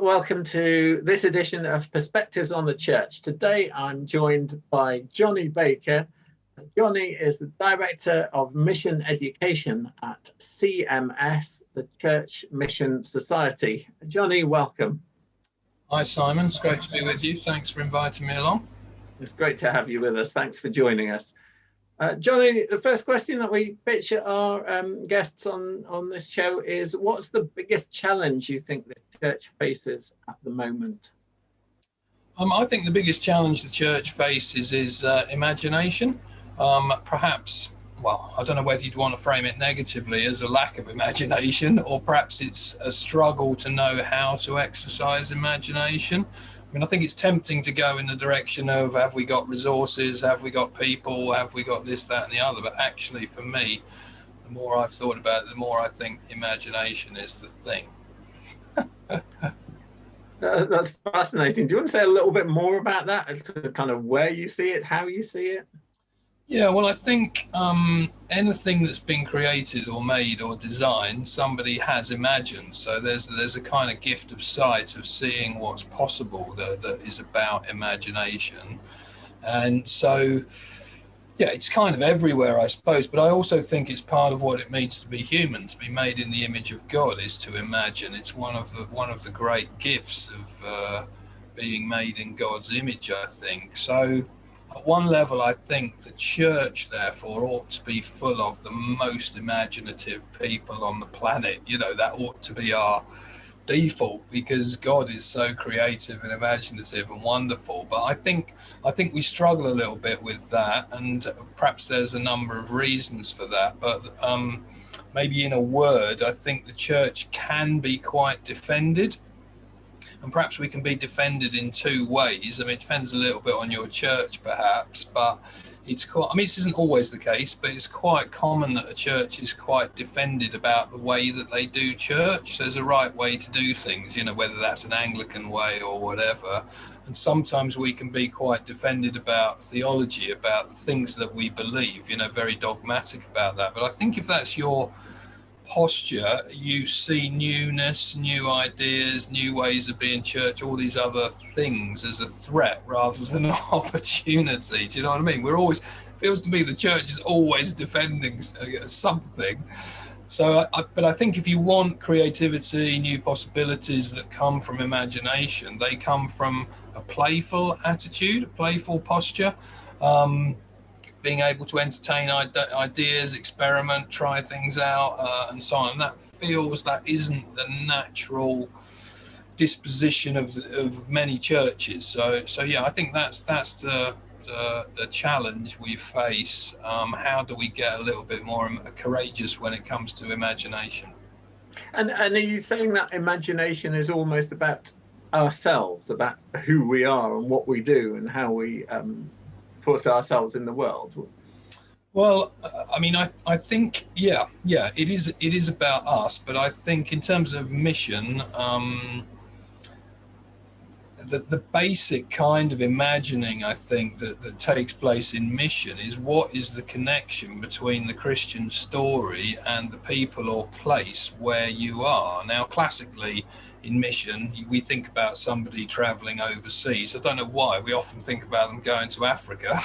welcome to this edition of Perspectives on the Church. Today I'm joined by Jonny Baker. Jonny is the Director of Mission Education at CMS, the Church Mission Society. Jonny, welcome. Hi Simon, it's great to be with you. Thanks for inviting me along. It's great to have you with us. Thanks for joining us. Jonny, the first question that we pitch at our guests on this show is, what's the biggest challenge you think the church faces at the moment? I think the biggest challenge the church faces is imagination. Perhaps, well, I don't know whether you'd want to frame it negatively as a lack of imagination, or perhaps it's a struggle to know how to exercise imagination. I mean, I think it's tempting to go in the direction of, have we got resources, have we got people, have we got this, that and the other? But actually, for me, the more I've thought about it, the more I think imagination is the thing. That's fascinating. Do you want to say a little bit more about that, kind of where you see it, how you see it? Yeah, well, I think anything that's been created or made or designed, somebody has imagined. So there's a kind of gift of sight, of seeing what's possible that is about imagination. And so, yeah, it's kind of everywhere, I suppose. But I also think it's part of what it means to be human, to be made in the image of God, is to imagine. It's one of the great gifts of being made in God's image, I think. So at one level, I think the church, therefore, ought to be full of the most imaginative people on the planet. You know, that ought to be our default, because God is so creative and imaginative and wonderful. But I think we struggle a little bit with that, and perhaps there's a number of reasons for that. But maybe in a word, I think the church can be quite defended. And perhaps we can be defended in two ways. I mean, it depends a little bit on your church, perhaps, but it's quite, I mean, this isn't always the case, but it's quite common that a church is quite defended about the way that they do church. There's a right way to do things, you know, whether that's an Anglican way or whatever. And sometimes we can be quite defended about theology, about the things that we believe, you know, very dogmatic about that. But I think if that's your posture, you see newness, new ideas, new ways of being church, all these other things as a threat rather than an opportunity. Do you know what I mean? We're always, feels to me the church is always defending something. So, but I think if you want creativity, new possibilities that come from imagination, they come from a playful attitude, a playful posture. Being able to entertain ideas, experiment, try things out, and so on. And that feels that isn't the natural disposition of many churches. So yeah, I think that's the challenge we face. How do we get a little bit more courageous when it comes to imagination? And are you saying that imagination is almost about ourselves, about who we are and what we do and how we put ourselves in the world? Well, I mean, I think, yeah, it is about us, but I think in terms of mission, the basic kind of imagining, I think, that takes place in mission is, what is the connection between the Christian story and the people or place where you are? Now, classically, in mission, we think about somebody traveling overseas. I don't know why. We often think about them going to Africa,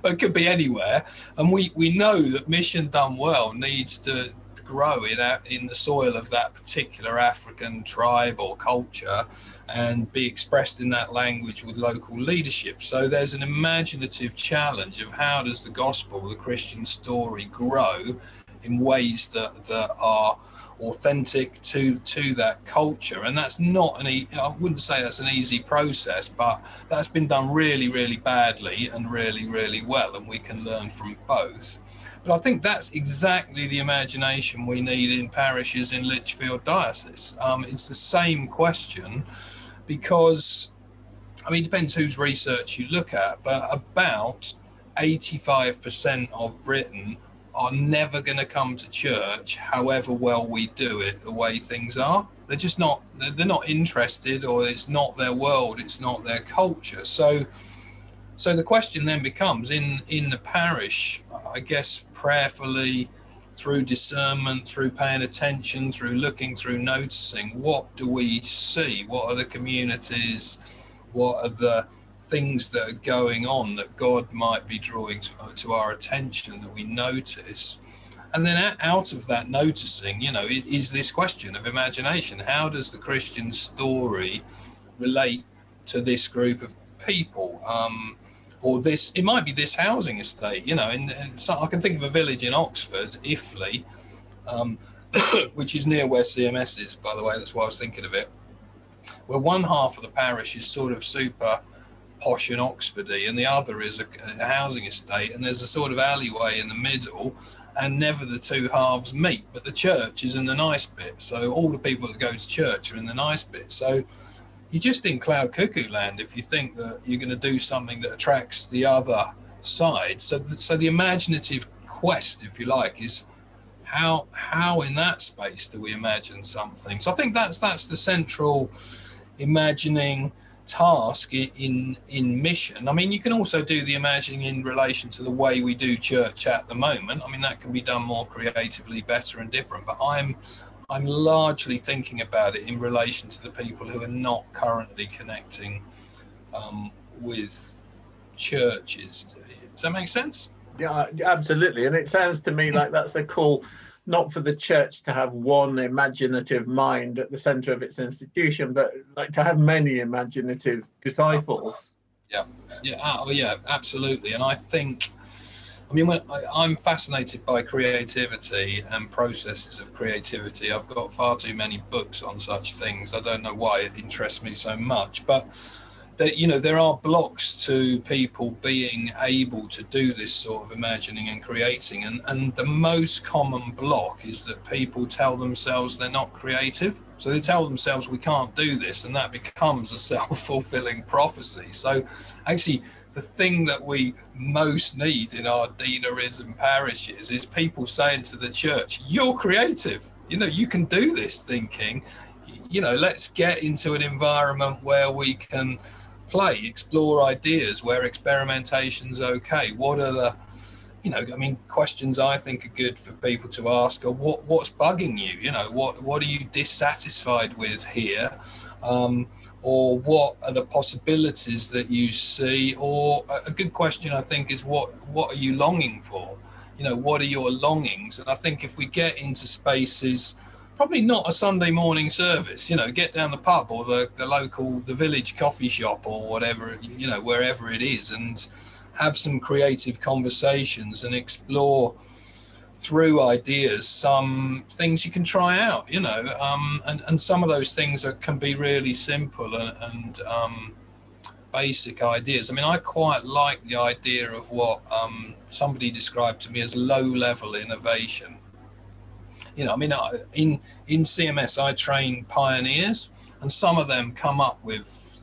but it could be anywhere. And we know that mission done well needs to grow in the soil of that particular African tribe or culture and be expressed in that language with local leadership. So there's an imaginative challenge of how does the gospel, the Christian story, grow in ways that are authentic to that culture. And that's not I wouldn't say that's an easy process, but that's been done really, really badly and really, really well, and we can learn from both. But I think that's exactly the imagination we need in parishes in Lichfield Diocese. It's the same question, because I mean, it depends whose research you look at, but about 85% of Britain are never going to come to church, however well we do it, the way things are. They're just not, they're not interested, or it's not their world, it's not their culture. So the question then becomes, in the parish, I guess, prayerfully through discernment, through paying attention, through looking, through noticing, what do we see? What are the communities? What are the things that are going on that God might be drawing to our attention that we notice? And then out of that noticing, is this question of imagination. How does the Christian story relate to this group of people? Or this, it might be this housing estate, and so I can think of a village in Oxford, Iffley, which is near where CMS is, by the way, that's why I was thinking of it, where one half of the parish is sort of super posh and Oxfordy, and the other is a housing estate, and there's a sort of alleyway in the middle, and never the two halves meet, but the church is in the nice bit, so all the people that go to church are in the nice bit. So you're just in cloud cuckoo land if you think that you're going to do something that attracts the other side. So the imaginative quest, if you like, is how in that space do we imagine something? So I think that's the central imagining task in mission. I mean, you can also do the imagining in relation to the way we do church at the moment. I mean, that can be done more creatively, better and different, but I'm largely thinking about it in relation to the people who are not currently connecting with churches. Does that make sense? Yeah, absolutely. And it sounds to me like that's a call not for the church to have one imaginative mind at the center of its institution, but like to have many imaginative disciples. Yeah, absolutely. And I think, when I'm fascinated by creativity and processes of creativity. I've got far too many books on such things. I don't know why it interests me so much, but there are blocks to people being able to do this sort of imagining and creating. And the most common block is that people tell themselves they're not creative. So they tell themselves we can't do this, and that becomes a self-fulfilling prophecy. So actually, the thing that we most need in our deaneries and parishes is people saying to the church, you're creative, you can do this thinking, let's get into an environment where we can play, explore ideas, where experimentation's okay. What are the, questions I think are good for people to ask are what's bugging you? What are you dissatisfied with here? Or what are the possibilities that you see? Or a good question, I think, is what are you longing for? What are your longings? And I think if we get into spaces, probably not a Sunday morning service, get down the pub or the village coffee shop or whatever, wherever it is, and have some creative conversations and explore through ideas some things you can try out, and some of those things can be really simple and basic ideas. I quite like the idea of what somebody described to me as low-level innovation. In CMS I train pioneers, and some of them come up with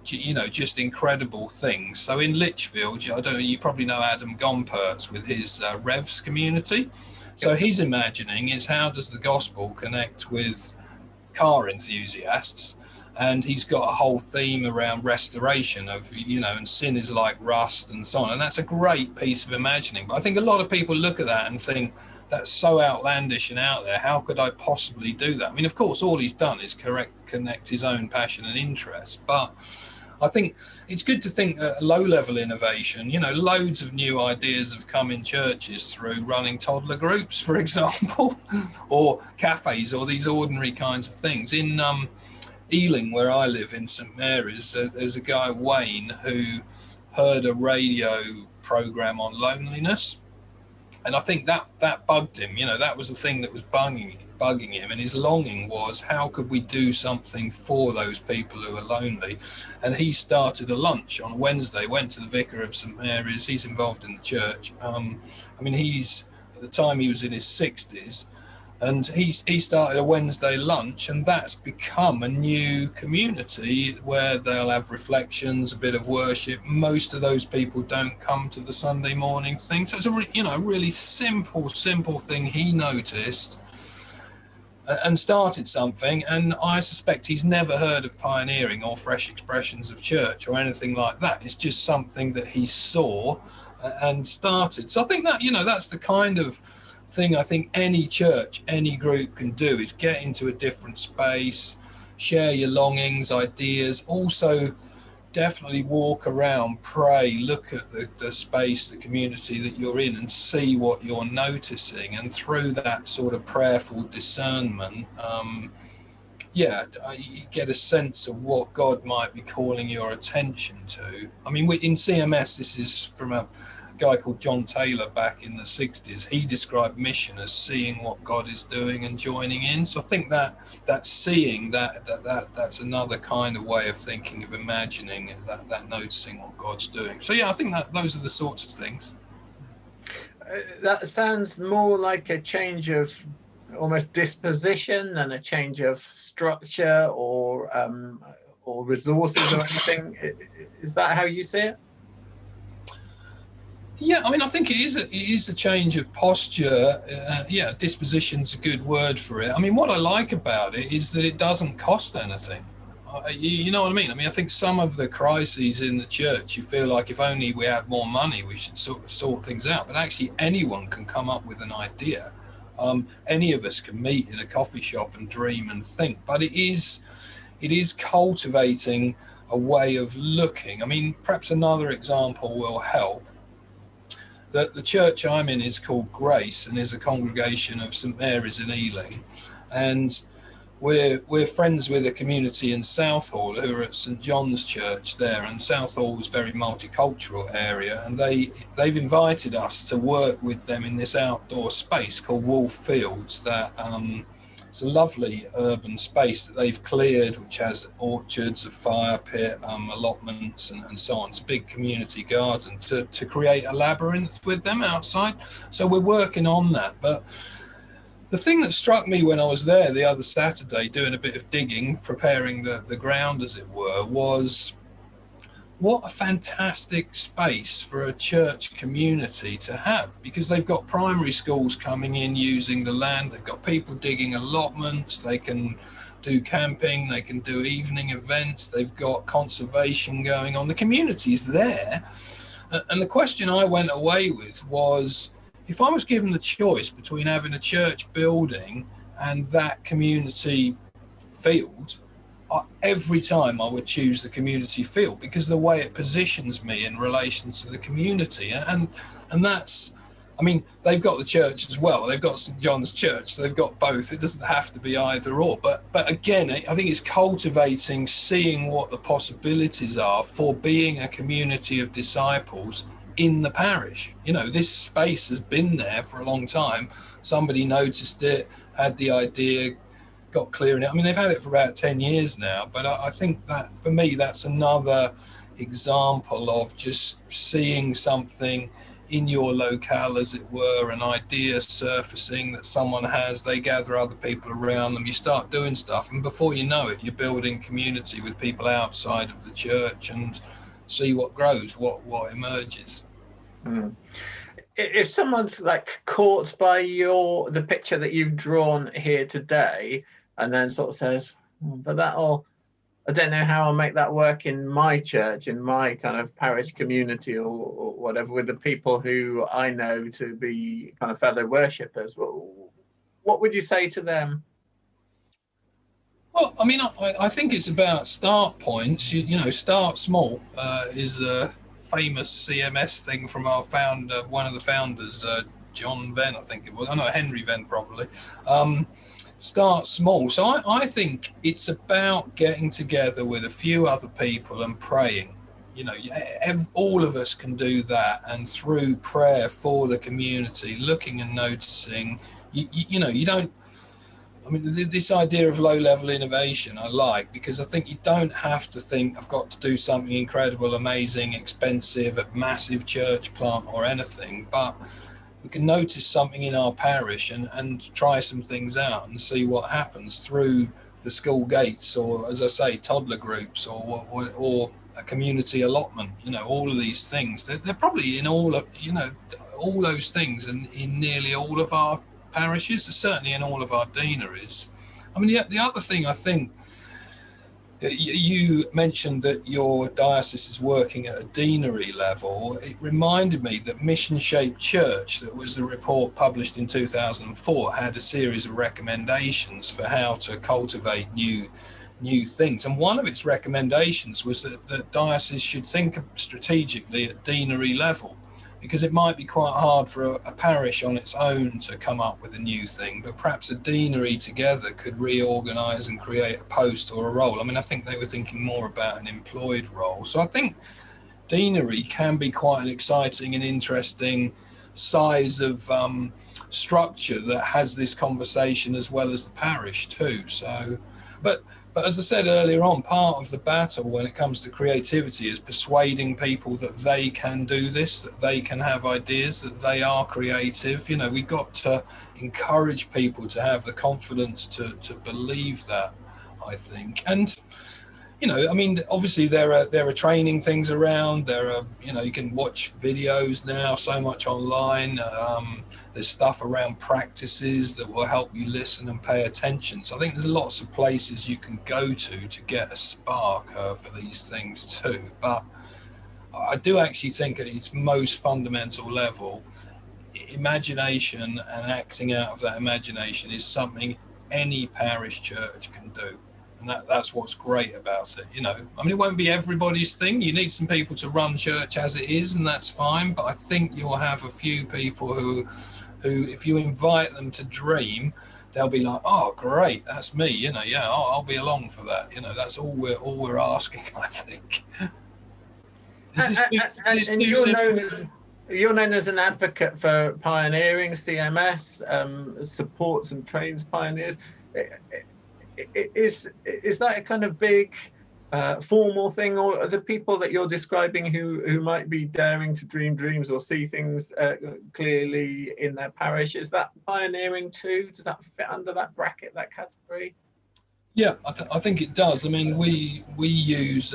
just incredible things. So in Lichfield, you probably know Adam Gompertz with his Revs community. So his imagining is, how does the gospel connect with car enthusiasts? And he's got a whole theme around restoration of, and sin is like rust and so on. And that's a great piece of imagining. But I think a lot of people look at that and think, that's so outlandish and out there. How could I possibly do that? Of course, all he's done is connect his own passion and interest. But I think it's good to think low-level innovation. Loads of new ideas have come in churches through running toddler groups, for example, or cafes, or these ordinary kinds of things. In Ealing, where I live in St Mary's, there's a guy, Wayne, who heard a radio program on loneliness. And I think that bugged him. That was the thing that was bugging him. And his longing was, how could we do something for those people who are lonely? And he started a lunch on a Wednesday, went to the vicar of St Mary's. He's involved in the church. He's, at the time, he was in his 60s. And he started a Wednesday lunch, and that's become a new community where they'll have reflections, a bit of worship. Most of those people don't come to the Sunday morning thing. So it's a really simple thing he noticed and started something. And I suspect he's never heard of pioneering or fresh expressions of church or anything like that. It's just something that he saw and started. So I think that, that's the kind of thing I think any church, any group can do is get into a different space, share your longings, ideas, also definitely walk around, pray, look at the space, the community that you're in, and see what you're noticing. And through that sort of prayerful discernment, you get a sense of what God might be calling your attention to. I mean, in CMS, this is from a guy called John Taylor back in the 60s. He described mission as seeing what God is doing and joining in. So I think that seeing that's another kind of way of thinking, of imagining, that noticing what God's doing. So yeah, I think that those are the sorts of things. That sounds more like a change of almost disposition than a change of structure or resources or anything. Is that how you see it? Yeah, I mean, I think it is a change of posture. Disposition's a good word for it. I mean, what I like about it is that it doesn't cost anything. You know what I mean? I mean, I think some of the crises in the church, you feel like if only we had more money, we should sort things out. But actually, anyone can come up with an idea. Any of us can meet in a coffee shop and dream and think. But it is cultivating a way of looking. I mean, perhaps another example will help. The church I'm in is called Grace and is a congregation of St Mary's in Ealing, and we're friends with a community in Southall who are at St John's Church there, and Southall is a very multicultural area, and they've invited us to work with them in this outdoor space called Wolf Fields. That it's a lovely urban space that they've cleared, which has orchards, a fire pit, allotments, and so on. It's a big community garden to create a labyrinth with them outside. So we're working on that. But the thing that struck me when I was there the other Saturday, doing a bit of digging, preparing the ground, as it were, was what a fantastic space for a church community to have, because they've got primary schools coming in using the land, they've got people digging allotments, they can do camping, they can do evening events, they've got conservation going on, the community's there. And the question I went away with was, if I was given the choice between having a church building and that community field, every time I would choose the community field, because the way it positions me in relation to the community. And that's, I mean, they've got the church as well. They've got St John's Church. So they've got both. It doesn't have to be either or. But again, I think it's cultivating, seeing what the possibilities are for being a community of disciples in the parish. You know, this space has been there for a long time. Somebody noticed it, had the idea, got clearing it. I mean, they've had it for about 10 years now, but I think that for me, that's another example of just seeing something in your locale, as it were, an idea surfacing that someone has, they gather other people around them, you start doing stuff, and before you know it, you're building community with people outside of the church, and see what grows, what emerges. If someone's like caught by the picture that you've drawn here today, and then sort of says, but I don't know how I'll make that work in my church, in my kind of parish community or whatever, with the people who I know to be kind of fellow worshippers. What would you say to them? Well, I mean, I think it's about start points. You know, start small is a famous CMS thing from our founder, one of the founders, John Venn, I think it was. I know, Henry Venn, probably. Start small. So I think it's about getting together with a few other people and praying. You know, all of us can do that, and through prayer for the community, looking and noticing, you know, you don't, I mean, this idea of low-level innovation I like, because I think you don't have to think, I've got to do something incredible, amazing, expensive, a massive church plant or anything, but we can notice something in our parish and try some things out and see what happens through the school gates, or, as I say, toddler groups, or a community allotment. You know, all of these things, they're probably in all of, you know, all those things, and in nearly all of our parishes, certainly in all of our deaneries. I mean, the other thing I think You mentioned that your diocese is working at a deanery level. It reminded me that Mission Shaped Church, that was the report published in 2004, had a series of recommendations for how to cultivate new things. And one of its recommendations was that dioceses should think strategically at deanery level, because it might be quite hard for a parish on its own to come up with a new thing, but perhaps a deanery together could reorganise and create a post or a role. I mean, I think they were thinking more about an employed role. So I think deanery can be quite an exciting and interesting size of structure that has this conversation as well as the parish too. So, but as I said earlier on, part of the battle when it comes to creativity is persuading people that they can do this, that they can have ideas, that they are creative. You know, we've got to encourage people to have the confidence to believe that, I think. And you know, I mean, obviously there are training things around. There are, you know, you can watch videos now so much online. There's stuff around practices that will help you listen and pay attention. So I think there's lots of places you can go to get a spark for these things too. But I do actually think at its most fundamental level, imagination and acting out of that imagination is something any parish church can do. And that's what's great about it. You know, I mean, it won't be everybody's thing. You need some people to run church as it is, and that's fine. But I think you'll have a few people who if you invite them to dream, they'll be like, oh, great, that's me. You know, yeah, I'll be along for that. You know, that's all we're asking, I think. And you're known as an advocate for pioneering CMS, supports and trains pioneers. Is that a kind of big formal thing, or are the people that you're describing who might be daring to dream dreams or see things clearly in their parish, is that pioneering too? Does that fit under that bracket, that category? Yeah, I think it does. I mean, we use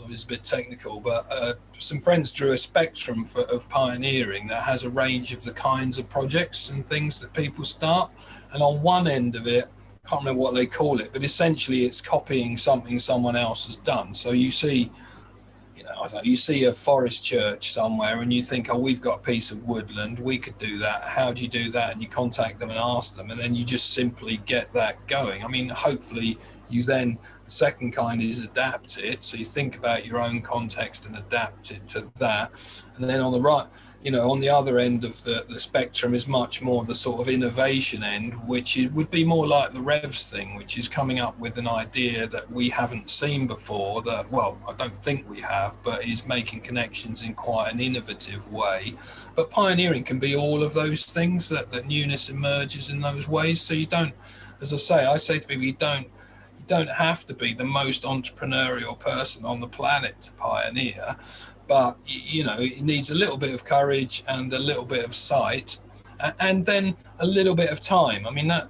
it's a bit technical, but some friends drew a spectrum of pioneering that has a range of the kinds of projects and things that people start. And on one end of it, I can't remember what they call it, but essentially it's copying something someone else has done. So you see, you know, I don't know, you see a forest church somewhere and you think, oh, we've got a piece of woodland, we could do that. How do you do that? And you contact them and ask them, and then you just simply get that going. I mean, hopefully you then, the second kind is adapt it. So you think about your own context and adapt it to that. And then on the right, you know, on the other end of the spectrum is much more the sort of innovation end, which would be more like the Revs thing, which is coming up with an idea that we haven't seen before, that, well, I don't think we have, but is making connections in quite an innovative way. But pioneering can be all of those things, that newness emerges in those ways. So you don't, as I say to people, you don't have to be the most entrepreneurial person on the planet to pioneer. But, you know, it needs a little bit of courage and a little bit of sight, and then a little bit of time. I mean, that,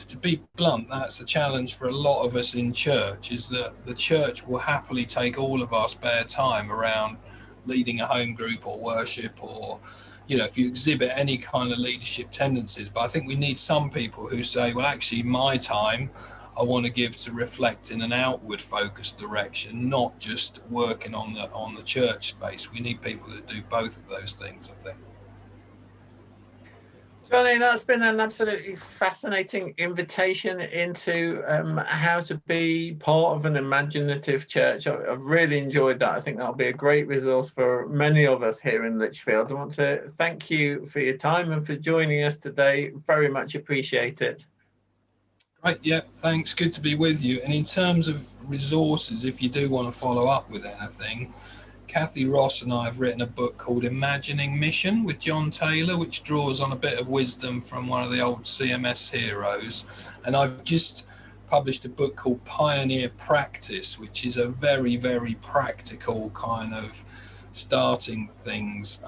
to be blunt, that's a challenge for a lot of us in church, is that the church will happily take all of our spare time around leading a home group or worship, or, you know, if you exhibit any kind of leadership tendencies. But I think we need some people who say, well, actually, my time I want to give to reflect in an outward focused direction, not just working on the church space. We need people that do both of those things, I think. Jonny, that's been an absolutely fascinating invitation into how to be part of an imaginative church. I've really enjoyed that. I think that'll be a great resource for many of us here in Lichfield. I want to thank you for your time and for joining us today. Very much appreciate it. Right, yeah, thanks. Good to be with you. And in terms of resources, if you do want to follow up with anything, Kathy Ross and I have written a book called Imagining Mission with John Taylor, which draws on a bit of wisdom from one of the old CMS heroes. And I've just published a book called Pioneer Practice, which is a very, very practical kind of starting things.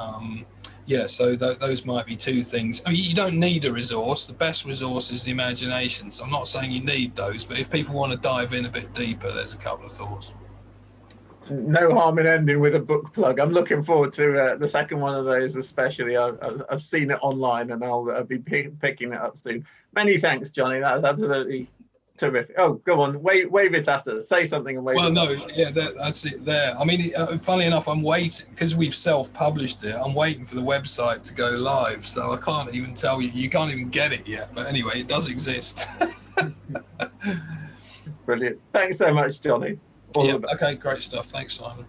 Yeah, so those might be two things. I mean, you don't need a resource. The best resource is the imagination. So I'm not saying you need those, but if people want to dive in a bit deeper, there's a couple of thoughts. No harm in ending with a book plug. I'm looking forward to the second one of those, especially. I've seen it online, and I'll be picking it up soon. Many thanks, Jonny. That was absolutely Terrific. Oh, go on, wave it at us. Say something and wave Well, it. no, yeah, that's it there. I mean, funnily enough, I'm waiting, because we've self-published it, I'm waiting for the website to go live, so I can't even tell you, you can't even get it yet. But anyway, it does exist. Brilliant. Thanks so much, Jonny. All Yeah, the best. okay, great stuff. Thanks, Simon.